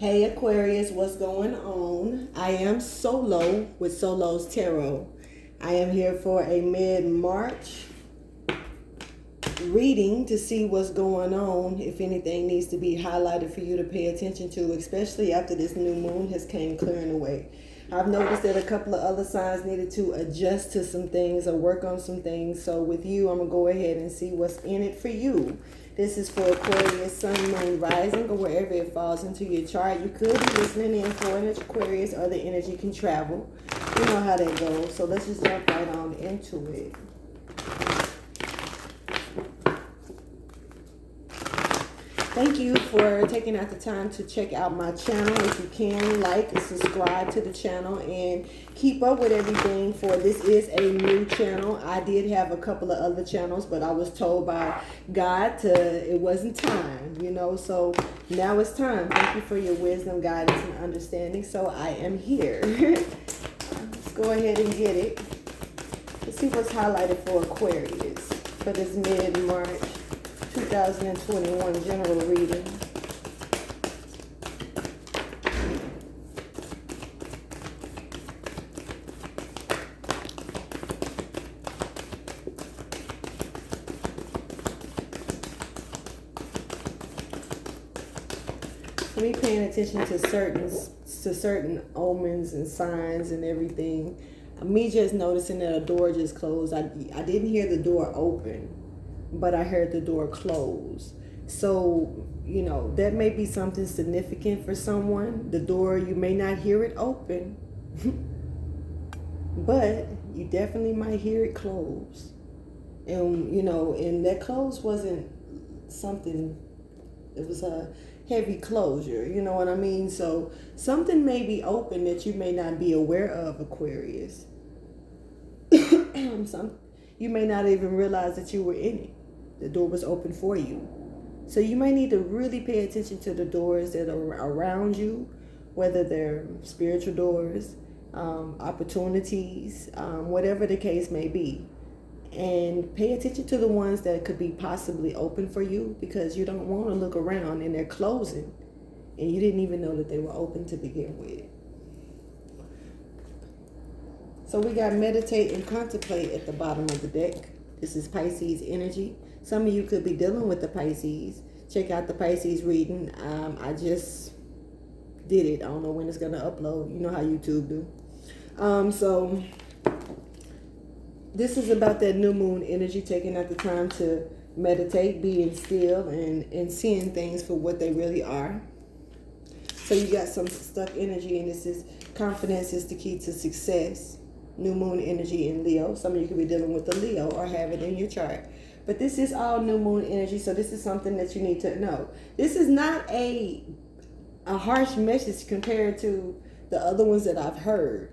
Hey Aquarius, what's going on? I am Solo with Solo's Tarot. I am here for a mid-March reading to see what's going on, if anything needs to be highlighted for you to pay attention to, especially after this new moon has came clearing away. I've noticed that a couple of other signs needed to adjust to some things or work on some things. So with you, I'm going to go ahead and see what's in it for you. This is for Aquarius, Sun, Moon, Rising, or wherever it falls into your chart. You could be listening in for an Aquarius, or the energy can travel. You know how that goes. So let's just jump right on into it. Thank you for taking out the time to check out my channel. If you can, like and subscribe to the channel and keep up with everything, for this is a new channel. I did have a couple of other channels, but I was told by God it wasn't time, so now it's time. Thank you for your wisdom, guidance, and understanding. So I am here. Let's go ahead and get it. Let's see what's highlighted for Aquarius for this mid-March 2021 general reading. Me paying attention to certain omens and signs and everything. Me just noticing that a door just closed. I didn't hear the door open, but I heard the door close. So, that may be something significant for someone. The door, you may not hear it open, but you definitely might hear it close. And, and that close wasn't something, it was a heavy closure, you know what I mean? So something may be open that you may not be aware of, Aquarius. You may not even realize that you were in it. The door was open for you. So you might need to really pay attention to the doors that are around you, whether they're spiritual doors, opportunities, whatever the case may be. And pay attention to the ones that could be possibly open for you, because you don't want to look around and they're closing and you didn't even know that they were open to begin with. So we got meditate and contemplate at the bottom of the deck. This is Pisces energy. Some of you could be dealing with the Pisces. Check out the Pisces reading. I just did it. I don't know when it's going to upload. You know how YouTube do. So this is about that new moon energy, taking out the time to meditate, being still, and seeing things for what they really are. So you got some stuck energy, and this is confidence is the key to success. New moon energy in Leo. Some of you could be dealing with the Leo or have it in your chart. But this is all new moon energy, so this is something that you need to know. This is not a harsh message compared to the other ones that I've heard.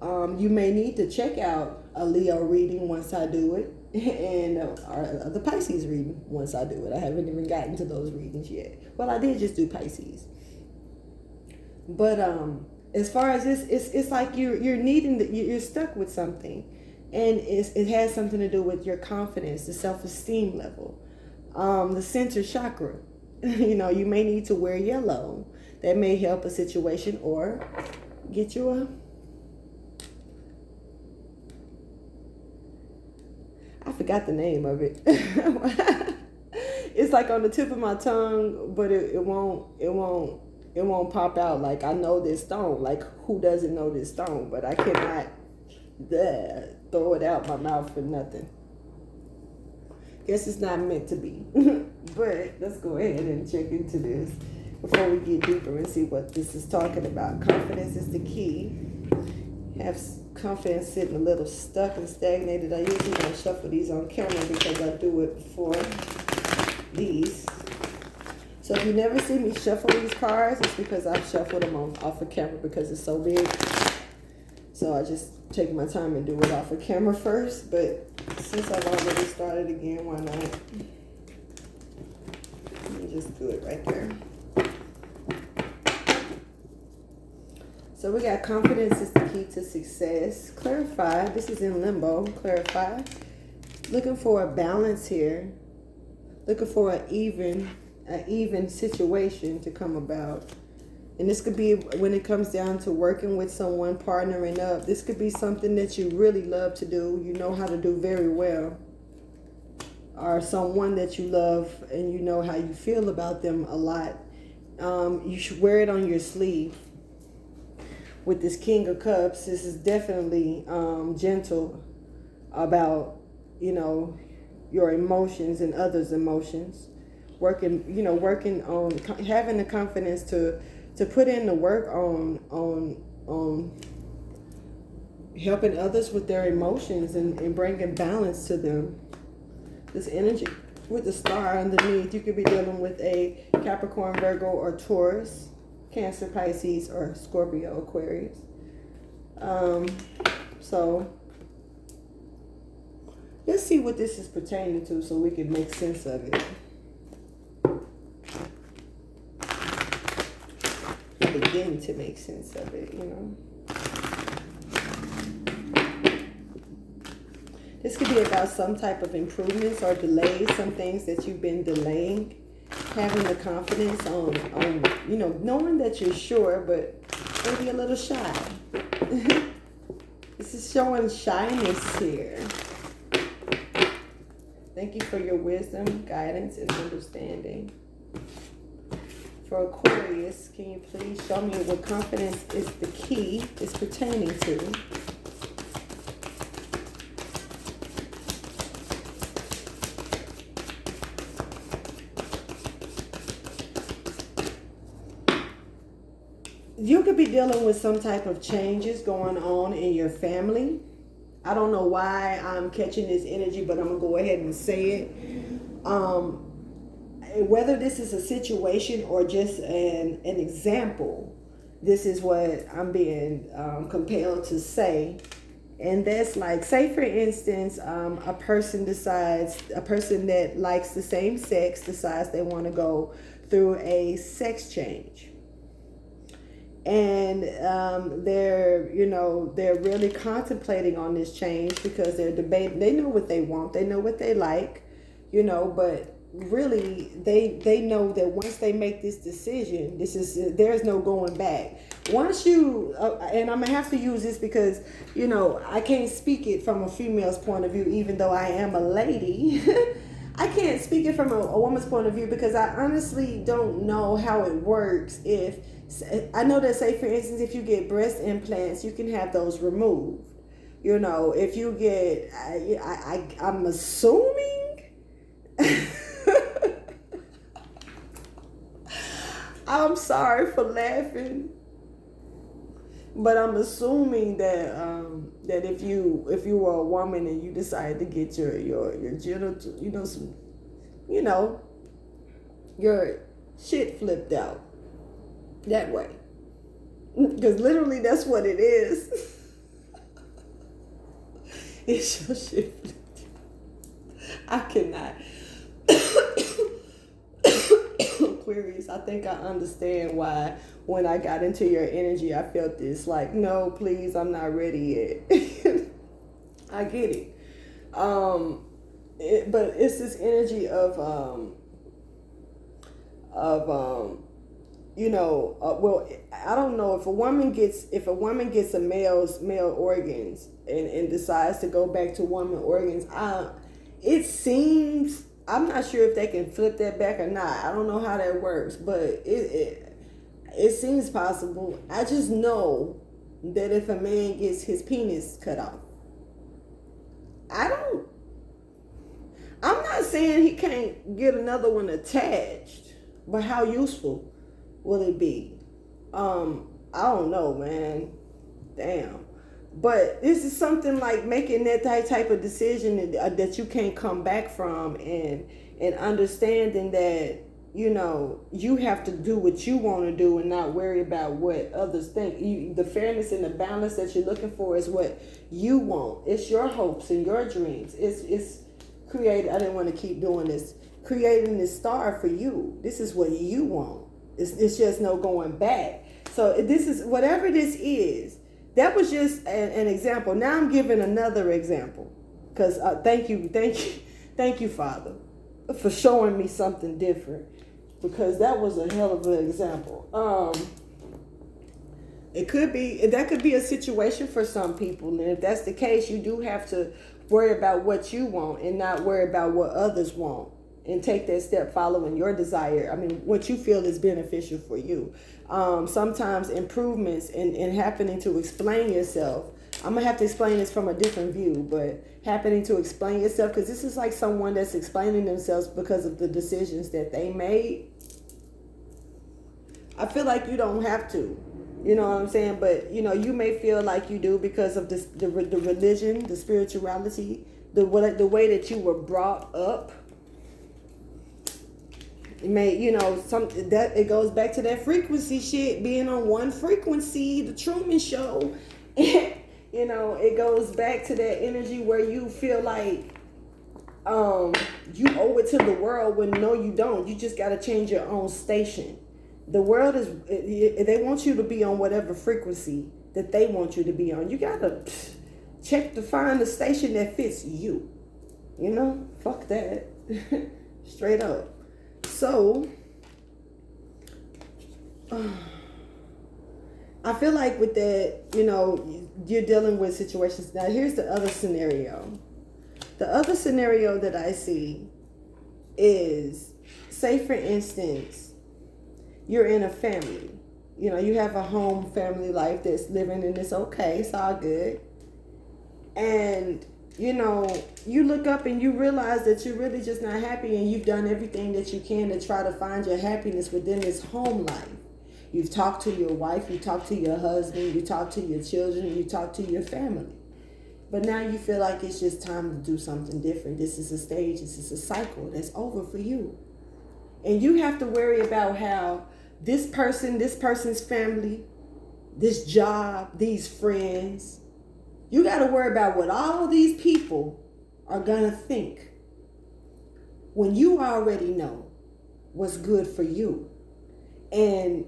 You may need to check out a Leo reading once I do it, and the Pisces reading once I do it. I haven't even gotten to those readings yet. Well, I did just do Pisces. But as far as this, it's like you're stuck with something, and it has something to do with your confidence, the self-esteem level, the center chakra. You may need to wear yellow. That may help a situation, or get you I forgot the name of it. It's like on the tip of my tongue, but it won't pop out. Like, I know this stone. Like, who doesn't know this stone? But I cannot throw it out my mouth for nothing. Guess it's not meant to be. But let's go ahead and check into this before we get deeper and see what this is talking about. Confidence is the key. Have confidence sitting a little stuck and stagnated. I usually don't shuffle these on camera because I do it for these. So if you never see me shuffle these cards, it's because I've shuffled them off of camera because it's so big. So I just take my time and do it off of camera first. But since I've already started again, why not? Let me just do it right there. So we got confidence is the key to success. Clarify. This is in limbo. Clarify. Looking for a balance here. Looking for an even situation to come about. And this could be when it comes down to working with someone, partnering up. This could be something that you really love to do. You know how to do very well. Or someone that you love and you know how you feel about them a lot. You should wear it on your sleeve. With this King of Cups, this is definitely gentle about, you know, your emotions and others' emotions. Working on having the confidence to put in the work on helping others with their emotions and bringing balance to them. This energy with the star underneath, you could be dealing with a Capricorn, Virgo, or Taurus, Cancer, Pisces, or Scorpio, Aquarius. So let's see what this is pertaining to so we can make sense of it. Begin to make sense of it, you know. This could be about some type of improvements or delays, some things that you've been delaying. Having the confidence on you know, knowing that you're sure, but maybe a little shy. This is showing shyness here. Thank you for your wisdom, guidance, and understanding. For Aquarius, can you please show me what confidence is the key is pertaining to? You could be dealing with some type of changes going on in your family. I don't know why I'm catching this energy, but I'm going to go ahead and say it. Whether this is a situation or just an example, this is what I'm being compelled to say. And that's like, say for instance, a person that likes the same sex decides they want to go through a sex change. And they're really contemplating on this change because they're debating. They know what they want. They know what they like, you know, but really they know that once they make this decision, there's no going back. Once you, and I'm going to have to use this because, you know, I can't speak it from a female's point of view, even though I am a lady. I can't speak it from a woman's point of view because I honestly don't know how it works. I know that, say for instance, if you get breast implants, you can have those removed. You know, if you get, I'm assuming, I'm sorry for laughing, but I'm assuming that that if you were a woman and you decided to get your genital, your shit flipped out. That way. Because literally that's what it is. It's your shit. I cannot. Aquarius, I think I understand why when I got into your energy, I felt this like, no, please, I'm not ready yet. I get it. But it's this energy of well, I don't know if a woman gets a male organs and decides to go back to woman organs. It seems, I'm not sure if they can flip that back or not. I don't know how that works, but it seems possible. I just know that if a man gets his penis cut off, I'm not saying he can't get another one attached, but how useful will it be? I don't know, man. Damn. But this is something like making that type of decision that you can't come back from, and understanding that, you know, you have to do what you want to do and not worry about what others think. The fairness and the balance that you're looking for is what you want. It's your hopes and your dreams. It's created. I didn't want to keep doing this. Creating this star for you. This is what you want. It's just no going back. So this is, whatever this is, that was just an example. Now I'm giving another example. Because thank you, Father, for showing me something different. Because that was a hell of an example. That could be a situation for some people. And if that's the case, you do have to worry about what you want and not worry about what others want. And take that step following your desire. I mean, what you feel is beneficial for you. Sometimes improvements and happening to explain yourself. I'm going to have to explain this from a different view, but happening to explain yourself, because this is like someone that's explaining themselves because of the decisions that they made. I feel like you don't have to. You know what I'm saying? But, you know, you may feel like you do because of the religion, the spirituality, the way that you were brought up. It may, you know, it goes back to that frequency shit, being on one frequency, the Truman Show. You know, it goes back to that energy where you feel like you owe it to the world when no, you don't. You just got to change your own station. The world they want you to be on whatever frequency that they want you to be on. You got to find the station that fits you. You know, fuck that. Straight up. So, I feel like with that, you know, you're dealing with situations. Now, here's the other scenario. The other scenario that I see is, say for instance, you're in a family. You know, you have a home family life that's living and it's okay. It's all good. And you know, you look up and you realize that you're really just not happy, and you've done everything that you can to try to find your happiness within this home life. You've talked to your wife, you talked to your husband, you talked to your children, you talked to your family. But now you feel like it's just time to do something different. This is a stage, this is a cycle that's over for you. And you have to worry about how this person's family, this job, these friends, you got to worry about what all these people are going to think when you already know what's good for you. And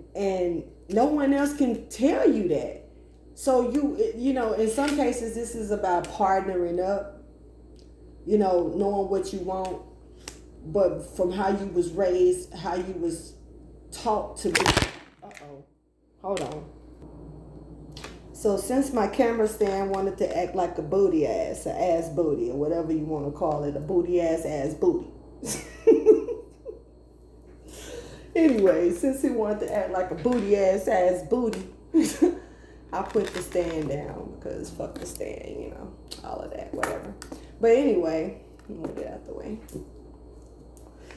no one else can tell you that. So you know, in some cases, this is about partnering up, you know, knowing what you want, but from how you was raised, how you was taught to be. Hold on. So since my camera stand wanted to act like a booty ass, an ass booty, or whatever you want to call it, a booty ass booty. Anyway, since he wanted to act like a booty ass booty, I put the stand down because fuck the stand, you know, all of that, whatever. But anyway, I'm gonna get out the way.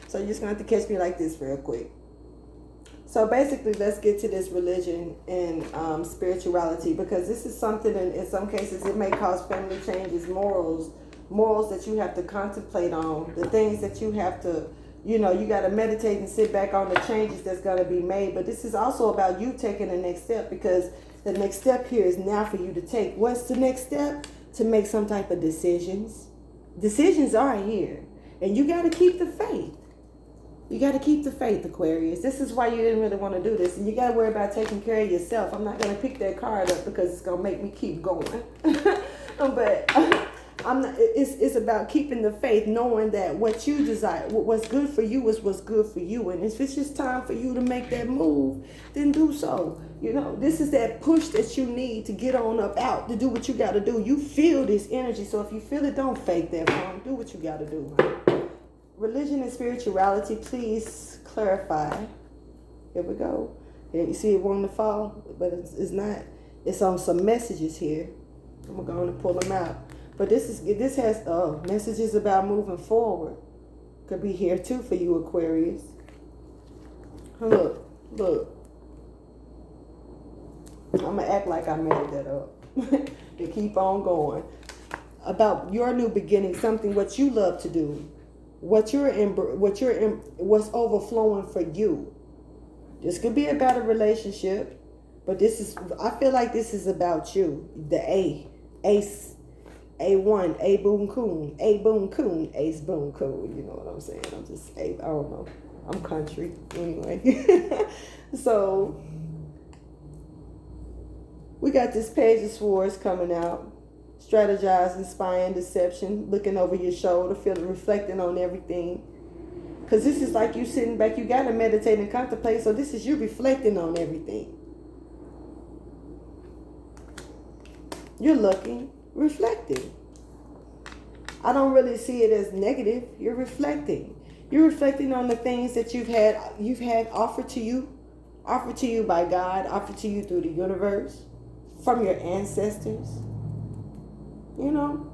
So you're just gonna have to catch me like this real quick. So basically, let's get to this religion and spirituality, because this is something, in some cases, it may cause family changes, morals that you have to contemplate on, the things that you have to, you know, you got to meditate and sit back on the changes that's going to be made. But this is also about you taking the next step, because the next step here is now for you to take. What's the next step? To make some type of decisions. Decisions are here, and you got to keep the faith. You got to keep the faith, Aquarius. This is why you didn't really want to do this. And you got to worry about taking care of yourself. I'm not going to pick that card up because it's going to make me keep going. But it's about keeping the faith, knowing that what you desire, what's good for you is what's good for you. And if it's just time for you to make that move, then do so. You know, this is that push that you need to get on up out, to do what you got to do. You feel this energy. So if you feel it, don't fake that wrong. Do what you got to do, honey. Religion and spirituality, please clarify. Here we go. Yeah, you see it wanting to fall, but it's not. It's on some messages here. I'm going to pull them out. But this has messages about moving forward. Could be here too for you, Aquarius. Look. I'm going to act like I made that up. To keep on going. About your new beginning, something what you love to do. What's overflowing for you. This could be about a relationship, but I feel like this is about you. The ace, A1, A boom coon, ace boom coon. You know what I'm saying? I don't know. I'm country anyway. So we got this Page of Swords coming out. Strategizing, spying, deception, looking over your shoulder, reflecting on everything. Because this is like you sitting back, you got to meditate and contemplate. So this is you reflecting on everything. You're looking, reflecting. I don't really see it as negative. You're reflecting. You're reflecting on the things that you've had offered to you by God, offered to you through the universe, from your ancestors. You know?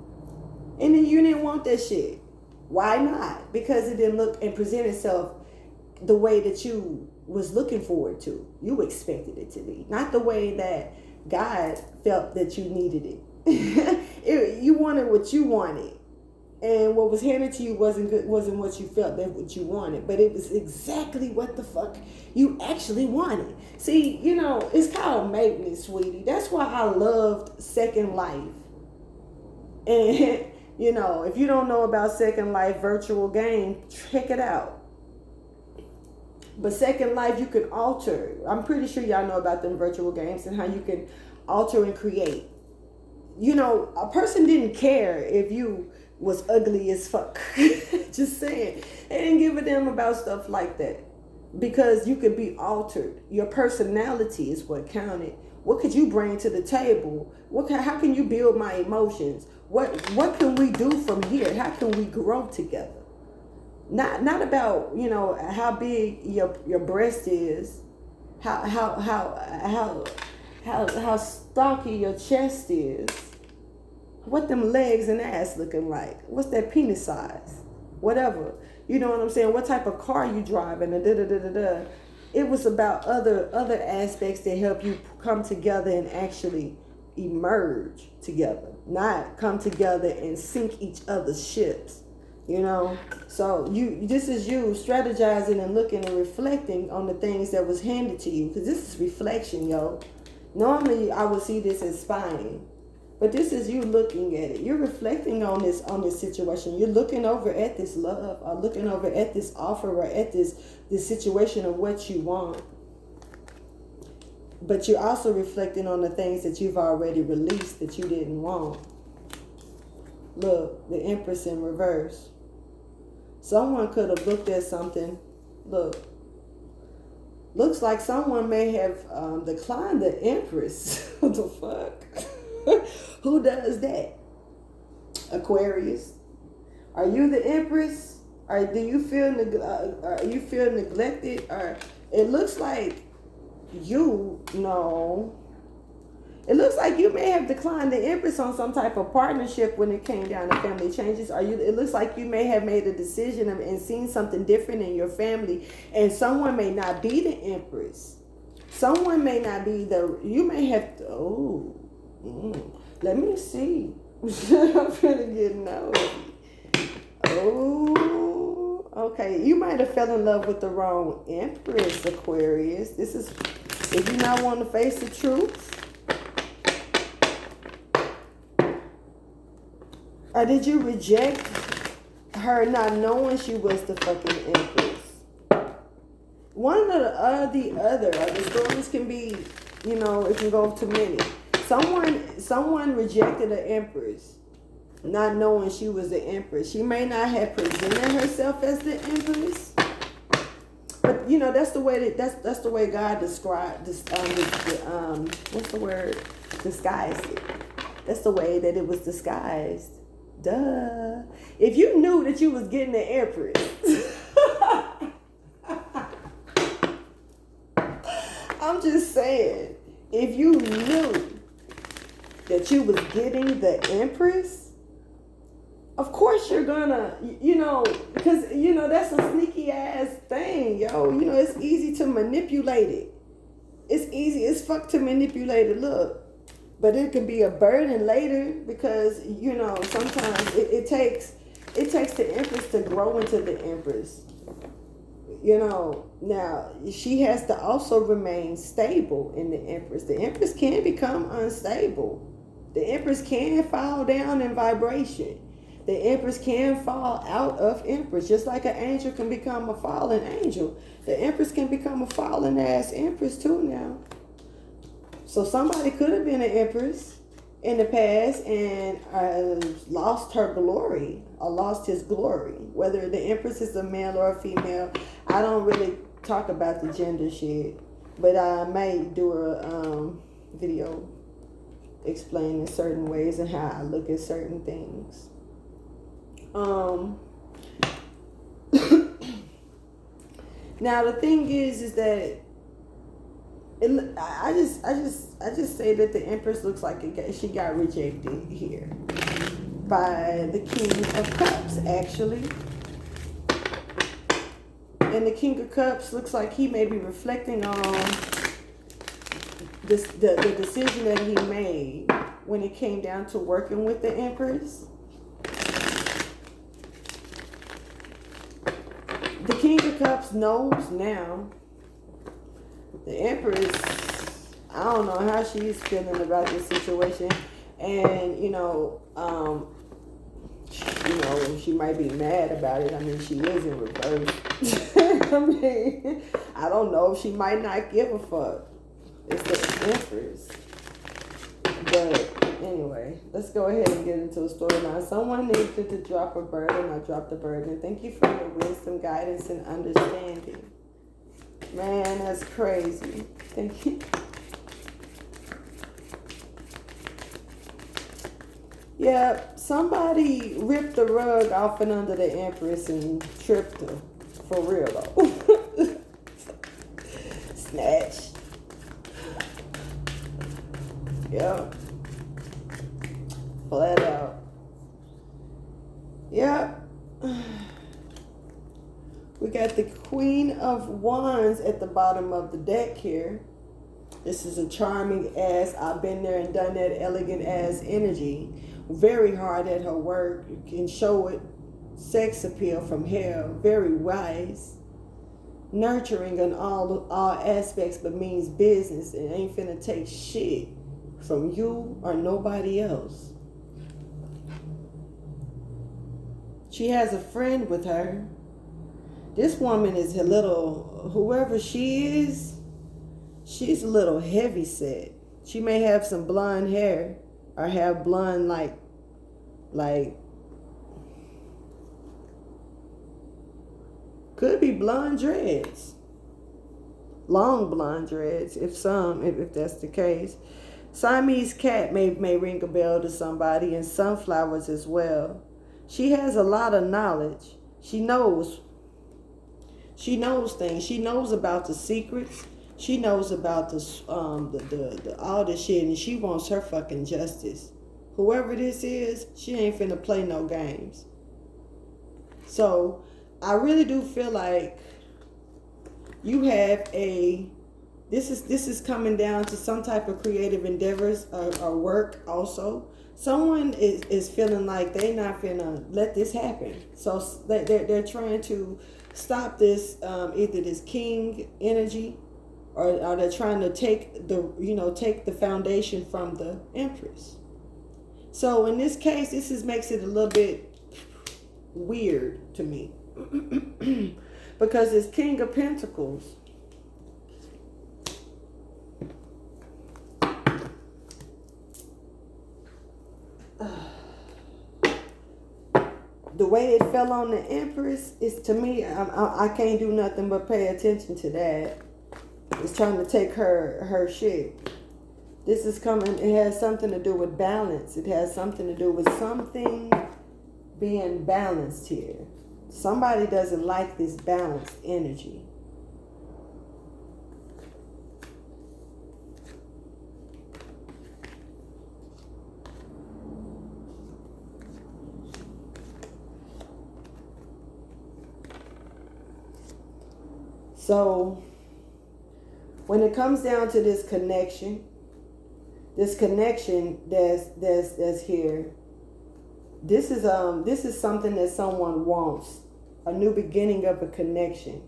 And then you didn't want that shit. Why not? Because it didn't look and present itself the way that you was looking forward to. You expected it to be. Not the way that God felt that you needed it. You wanted what you wanted. And what was handed to you wasn't what you felt that what you wanted. But it was exactly what the fuck you actually wanted. See, you know, it's called maintenance, sweetie. That's why I loved Second Life. And, you know, if you don't know about Second Life virtual game, check it out. But Second Life, you can alter. I'm pretty sure y'all know about them virtual games and how you can alter and create. You know, a person didn't care if you was ugly as fuck. Just saying. They didn't give a damn about stuff like that. Because you could be altered. Your personality is what counted. What could you bring to the table? How can you build my emotions? What can we do from here? How can we grow together? Not about, you know, how big your breast is, how stocky your chest is, what them legs and ass looking like, what's that penis size, whatever, you know what I'm saying, what type of car you driving, It was about other aspects that help you come together and actually emerge together, not come together and sink each other's ships. You know, so this is you strategizing and looking and reflecting on the things that was handed to you, because this is reflection, yo. Normally I would see this as spying, but this is you looking at it. You're reflecting on this situation. You're looking over at this love, or looking over at this offer, or at this situation of what you want. But you're also reflecting on the things that you've already released that you didn't want. Look, the Empress in reverse. Someone could have looked at something. Look. Looks like someone may have declined the Empress. What the fuck? Who does that? Aquarius. Are you the Empress? Or do you feel neglected? Or it looks like you know. It looks like you may have declined the Empress on some type of partnership when it came down to family changes. It looks like you may have made a decision and seen something different in your family, and someone may not be the Empress. Someone may not be you may have, let me see. I'm really getting nosy. Oh, okay. You might have fell in love with the wrong Empress, Aquarius. This is, if you not want to face the truth. Or did you reject her not knowing she was the fucking Empress? One or the other. The stories can be, you know, it can go to many. Someone rejected an Empress, not knowing she was the Empress. She may not have presented herself as the Empress, but you know that's the way that's the way God described this. What's the word? Disguised it. That's the way that it was disguised. Duh. If you knew that you was getting the Empress, I'm just saying, if you knew that you was getting the Empress, of course you're gonna, you know, because, you know, that's a sneaky ass thing, yo. You know, it's easy to manipulate it. It's easy as fuck to manipulate it. Look. But it can be a burden later because, you know, sometimes it takes the Empress to grow into the Empress. You know, now she has to also remain stable in the Empress. The Empress can become unstable. The Empress can fall down in vibration. The Empress can fall out of Empress, just like an angel can become a fallen angel. The Empress can become a fallen ass Empress too now. So somebody could have been an Empress in the past and lost her glory or lost his glory. Whether the Empress is a male or a female, I don't really talk about the gender shit, but I may do a video explain in certain ways and how I look at certain things. Now the thing is that I just say that the Empress looks like she got rejected here by the King of Cups, actually. And the King of Cups looks like he may be reflecting on this, the decision that he made when it came down to working with the Empress. The King of Cups knows now. The Empress, I don't know how she's feeling about this situation. And, she might be mad about it. I mean, she is in reverse. I mean, I don't know. She might not give a fuck. It's the Empress. But anyway, let's go ahead and get into a storyline. Someone needs to drop a burden. I dropped a burden. Thank you for your wisdom, guidance, and understanding. Man, that's crazy. Thank you. Yeah, somebody ripped the rug off and under the Empress and tripped her. For real, though. Snatch. Yeah. Flat out. Yeah. We got the Queen of Wands at the bottom of the deck here. This is a charming ass, I've been there and done that, elegant ass energy. Very hard at her work. You can show it. Sex appeal from hell. Very wise. Nurturing in all aspects, but means business. And ain't finna take shit from you or nobody else. She has a friend with her. This woman is a little, whoever she is, she's a little heavy set. She may have some blonde hair or have blonde like could be blonde dreads. Long blonde dreads, if that's the case. Siamese cat may ring a bell to somebody, and sunflowers as well. She has a lot of knowledge. She knows things. She knows about the secrets. She knows about the all this shit, and she wants her fucking justice. Whoever this is, she ain't finna play no games. So I really do feel like you have this is coming down to some type of creative endeavors or work also. Someone is feeling like they not finna let this happen. So they're trying to stop this, either this king energy, or they're trying to take the foundation from the Empress. So in this case, makes it a little bit weird to me. Because it's King of Pentacles. The way it fell on the Empress is, to me, I can't do nothing but pay attention to that. It's trying to take her shit. This is coming, it has something to do with balance. It has something to do with something being balanced here. Somebody doesn't like this balanced energy. So when it comes down to this connection that's here, this is something that someone wants, a new beginning of a connection.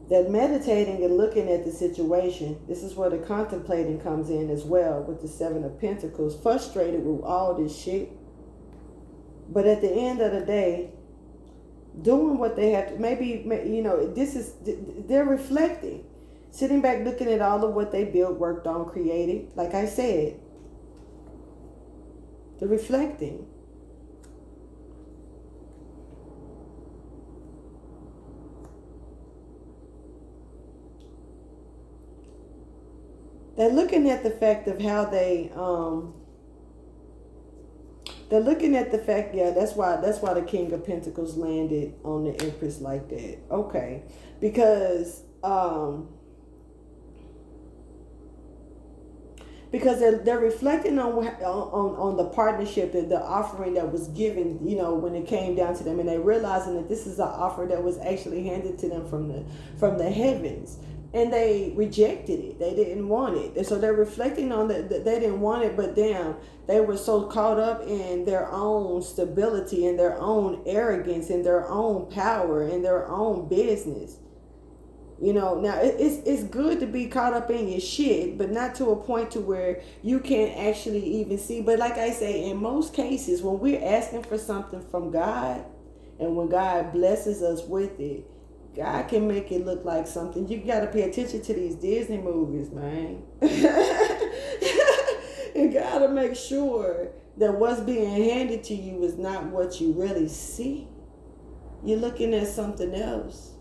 That meditating and looking at the situation, this is where the contemplating comes in as well, with the Seven of Pentacles, frustrated with all this shit. But at the end of the day, doing what they have to, they're reflecting. Sitting back, looking at all of what they built, worked on, created. Like I said, The reflecting. They're looking at the fact of how they're looking at the fact, yeah, that's why the King of Pentacles landed on the Empress like that. Okay. Because they're reflecting on the partnership, and the offering that was given, you know, when it came down to them, and they realizing that this is an offer that was actually handed to them from the heavens, and they rejected it. They didn't want it, and so they're reflecting on that they didn't want it, but damn, they were so caught up in their own stability and their own arrogance and their own power and their own business. You know, now it's good to be caught up in your shit, but not to a point to where you can't actually even see. But like I say, in most cases, when we're asking for something from God, and when God blesses us with it, God can make it look like something. You got to pay attention to these Disney movies, man. You got to make sure that what's being handed to you is not what you really see. You're looking at something else.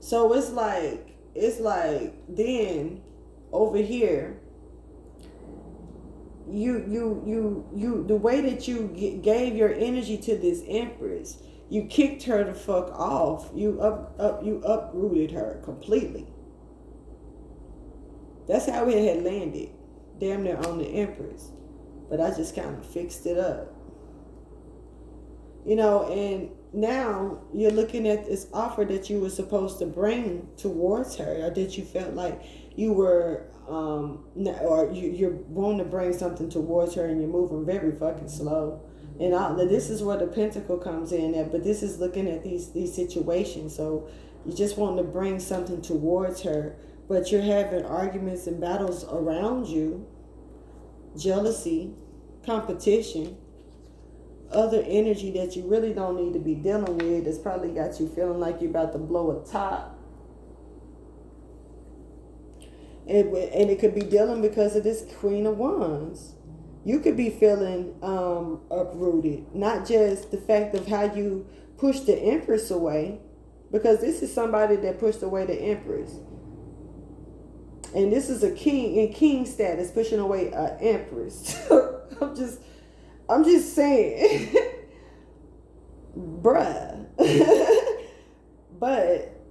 So it's like then over here, you the way that you gave your energy to this Empress, you kicked her the fuck off. You uprooted her completely. That's how it had landed, damn near on the Empress. But I just kind of fixed it up. You know, and now you're looking at this offer that you were supposed to bring towards her, or that you felt like you were, or you're wanting to bring something towards her, and you're moving very fucking slow. And this is where the Pentacle comes in at, but this is looking at these situations. So you just want to bring something towards her, but you're having arguments and battles around you, jealousy, competition, other energy that you really don't need to be dealing with. That's probably got you feeling like you're about to blow a top. And it could be dealing because of this Queen of Wands. You could be feeling uprooted. Not just the fact of how you pushed the Empress away, because this is somebody that pushed away the Empress. And this is a king in king status pushing away an Empress. I'm just saying, bruh. But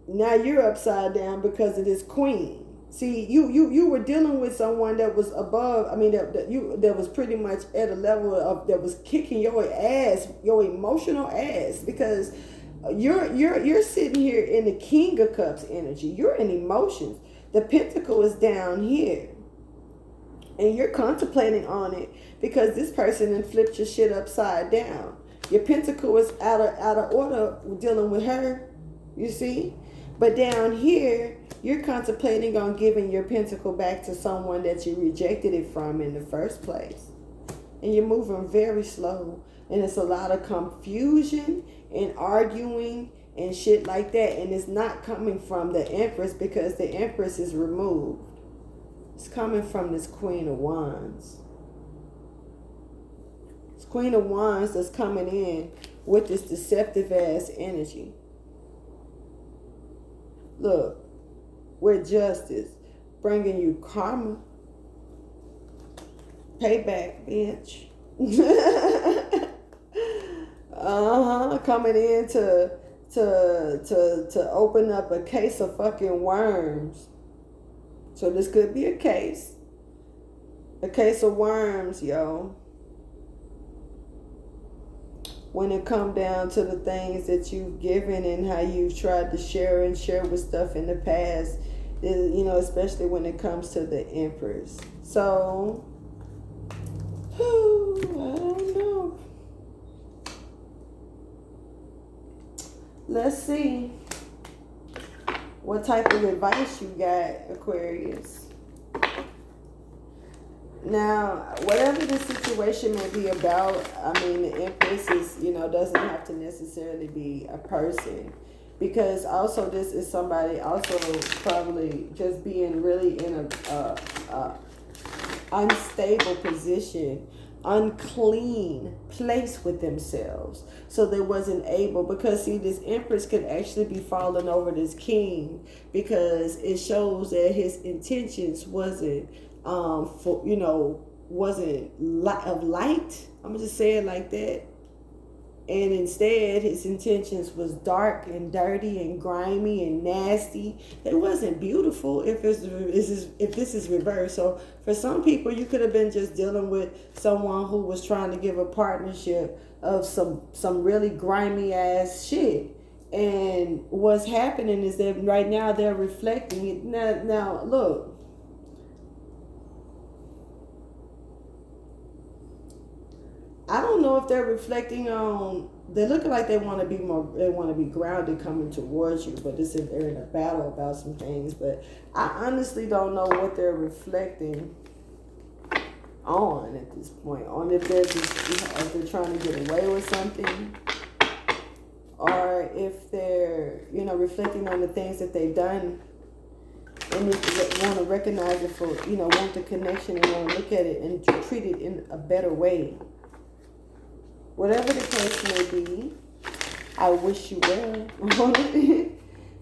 now you're upside down because of this queen. See, you were dealing with someone that was above. I mean, that was pretty much at a level of that was kicking your ass, your emotional ass, because you're sitting here in the King of Cups energy. You're in emotions. The Pentacle is down here. And you're contemplating on it because this person then flipped your shit upside down. Your Pentacle is out of order dealing with her, you see? But down here, you're contemplating on giving your Pentacle back to someone that you rejected it from in the first place. And you're moving very slow. And it's a lot of confusion and arguing and shit like that. And it's not coming from the Empress because the Empress is removed. It's coming from this Queen of Wands. This Queen of Wands that's coming in with this deceptive ass energy. Look, with justice, bringing you karma, payback, bitch. Coming in to open up a case of fucking worms. So this could be a case of worms, yo. When it come down to the things that you've given and how you've tried to share with stuff in the past, you know, especially when it comes to the Empress. So, I don't know. Let's see what type of advice you got, Aquarius. Now, whatever the situation may be about, I mean, the Empress is, you know, doesn't have to necessarily be a person. Because also this is somebody also probably just being really in unstable position, unclean place with themselves. So they wasn't able, because see, this empress could actually be falling over this king, because it shows that his intentions wasn't for, you know, wasn't of light. I'm gonna just say it like that. And instead, his intentions was dark and dirty and grimy and nasty. It wasn't beautiful if this is reversed. So for some people, you could have been just dealing with someone who was trying to give a partnership of some really grimy ass shit. And what's happening is that right now they're reflecting it. Now look. I don't know if they're reflecting on. They're looking like they want to be more. They want to be grounded coming towards you, but it's if they're in a battle about some things. But I honestly don't know what they're reflecting on at this point. On if they're just, if they're trying to get away with something, or if they're, you know, reflecting on the things that they've done, and if they want to recognize it for, you know, want the connection and want to look at it and treat it in a better way. Whatever the case may be, I wish you well.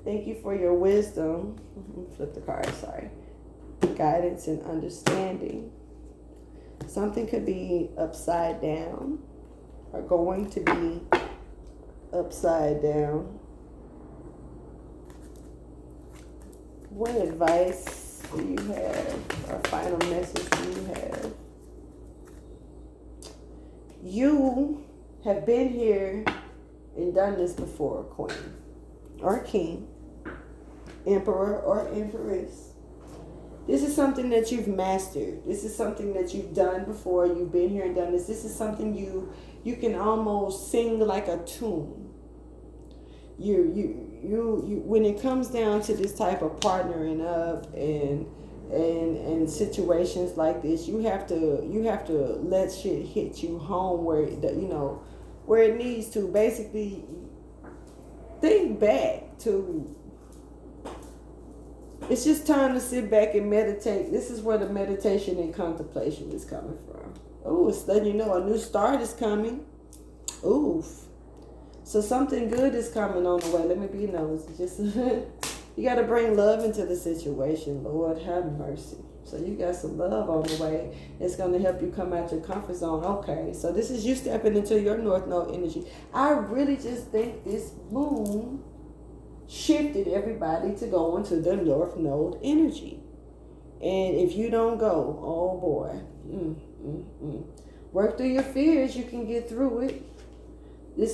Thank you for your wisdom. Flip the card, sorry. Guidance and understanding. Something could be upside down, or going to be upside down. What advice do you have, or final message do you have? You have been here and done this before, queen or king, emperor or empress. This is something that you've mastered. This is something that you've done before. You've been here and done this. This is something you can almost sing like a tune. You when it comes down to this type of partnering up and situations like this, you have to let shit hit you home where where it needs to. Basically, think back to. It's just time to sit back and meditate. This is where the meditation and contemplation is coming from. Oh, it's letting you know a new start is coming. Oof. So something good is coming on the way. Let me be nosy. Just you got to bring love into the situation. Lord, have mercy. So you got some love on the way. It's going to help you come out your comfort zone. Okay, so this is you stepping into your North Node energy. I really just think this moon shifted everybody to go into the North Node energy. And if you don't go, oh boy. Work through your fears. You can get through it.